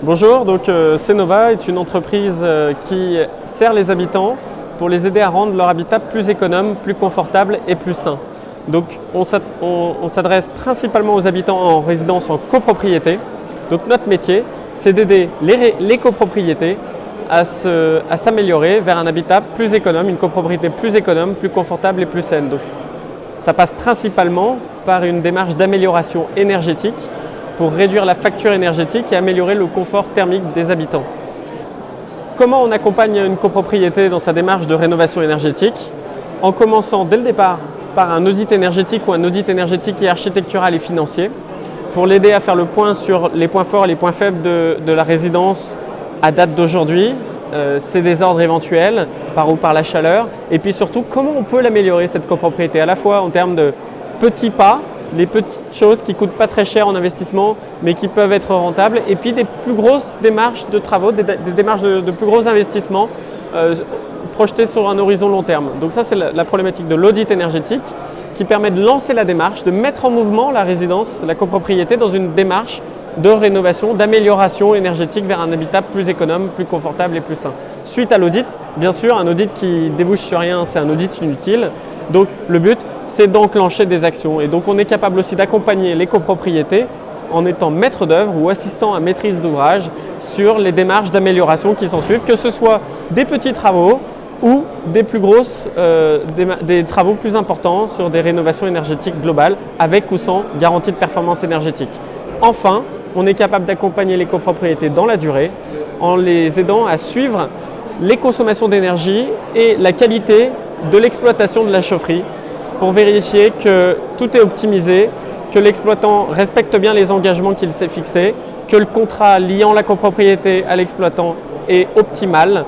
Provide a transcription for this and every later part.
Bonjour, donc Cnova est une entreprise qui sert les habitants pour les aider à rendre leur habitat plus économe, plus confortable et plus sain. Donc on s'adresse principalement aux habitants en résidence en copropriété. Donc notre métier, c'est d'aider les copropriétés à s'améliorer vers un habitat plus économe, une copropriété plus économe, plus confortable et plus saine. Donc ça passe principalement par une démarche d'amélioration énergétique pour réduire la facture énergétique et améliorer le confort thermique des habitants. Comment on accompagne une copropriété dans sa démarche de rénovation énergétique? En commençant dès le départ par un audit énergétique ou un audit énergétique et architectural et financier pour l'aider à faire le point sur les points forts et les points faibles de la résidence à date d'aujourd'hui, ses désordres éventuels par la chaleur, et puis surtout comment on peut l'améliorer cette copropriété, à la fois en termes de petits pas, les petites choses qui ne coûtent pas très cher en investissement mais qui peuvent être rentables, et puis des plus grosses démarches de travaux, des démarches de plus gros investissements projetées sur un horizon long terme. Donc ça, c'est la problématique de l'audit énergétique qui permet de lancer la démarche, de mettre en mouvement la résidence, la copropriété dans une démarche de rénovation, d'amélioration énergétique vers un habitat plus économe, plus confortable et plus sain. Suite à l'audit, bien sûr, un audit qui débouche sur rien, c'est un audit inutile. Donc le but, c'est d'enclencher des actions. Et donc on est capable aussi d'accompagner les copropriétés en étant maître d'œuvre ou assistant à maîtrise d'ouvrage sur les démarches d'amélioration qui s'en suivent, que ce soit des petits travaux ou des plus grosses, des travaux plus importants sur des rénovations énergétiques globales avec ou sans garantie de performance énergétique. Enfin, on est capable d'accompagner les copropriétés dans la durée en les aidant à suivre les consommations d'énergie et la qualité de l'exploitation de la chaufferie pour vérifier que tout est optimisé, que l'exploitant respecte bien les engagements qu'il s'est fixés, que le contrat liant la copropriété à l'exploitant est optimal,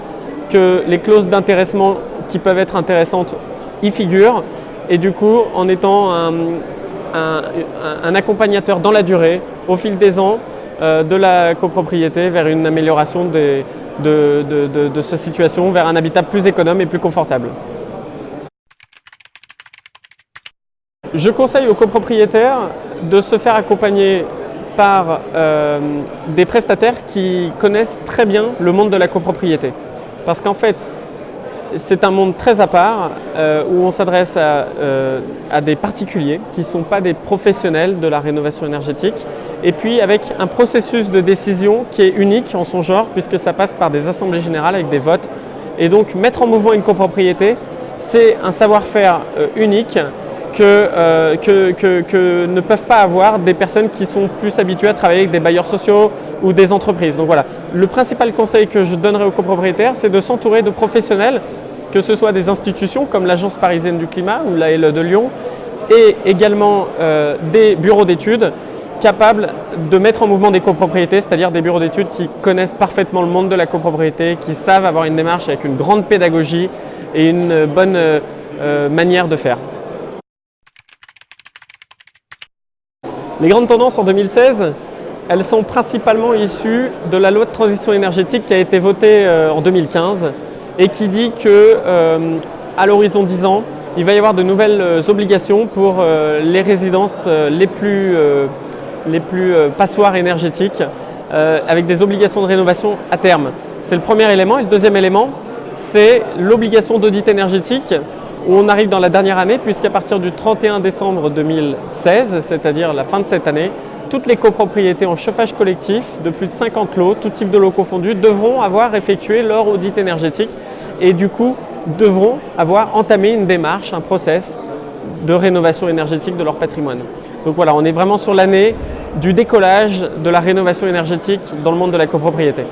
que les clauses d'intéressement qui peuvent être intéressantes y figurent, et du coup en étant un accompagnateur dans la durée, au fil des ans, de la copropriété vers une amélioration de sa situation, vers un habitat plus économe et plus confortable. Je conseille aux copropriétaires de se faire accompagner par des prestataires qui connaissent très bien le monde de la copropriété. Parce qu'en fait, c'est un monde très à part où on s'adresse à des particuliers qui ne sont pas des professionnels de la rénovation énergétique, et puis avec un processus de décision qui est unique en son genre puisque ça passe par des assemblées générales avec des votes. Et donc mettre en mouvement une copropriété, c'est un savoir-faire unique que ne peuvent pas avoir des personnes qui sont plus habituées à travailler avec des bailleurs sociaux ou des entreprises. Donc voilà, le principal conseil que je donnerai aux copropriétaires, c'est de s'entourer de professionnels, que ce soit des institutions comme l'Agence parisienne du climat ou l'ALE de Lyon, et également des bureaux d'études capables de mettre en mouvement des copropriétés, c'est-à-dire des bureaux d'études qui connaissent parfaitement le monde de la copropriété, qui savent avoir une démarche avec une grande pédagogie et une bonne manière de faire. Les grandes tendances en 2016, elles sont principalement issues de la loi de transition énergétique qui a été votée en 2015 et qui dit qu'à l'horizon 10 ans, il va y avoir de nouvelles obligations pour les résidences les plus passoires énergétiques avec des obligations de rénovation à terme. C'est le premier élément. Et le deuxième élément, c'est l'obligation d'audit énergétique où on arrive dans la dernière année, puisqu'à partir du 31 décembre 2016, c'est-à-dire la fin de cette année, toutes les copropriétés en chauffage collectif de plus de 50 lots, tout type de lots confondus, devront avoir effectué leur audit énergétique et du coup devront avoir entamé une démarche, un process de rénovation énergétique de leur patrimoine. Donc voilà, on est vraiment sur l'année du décollage de la rénovation énergétique dans le monde de la copropriété.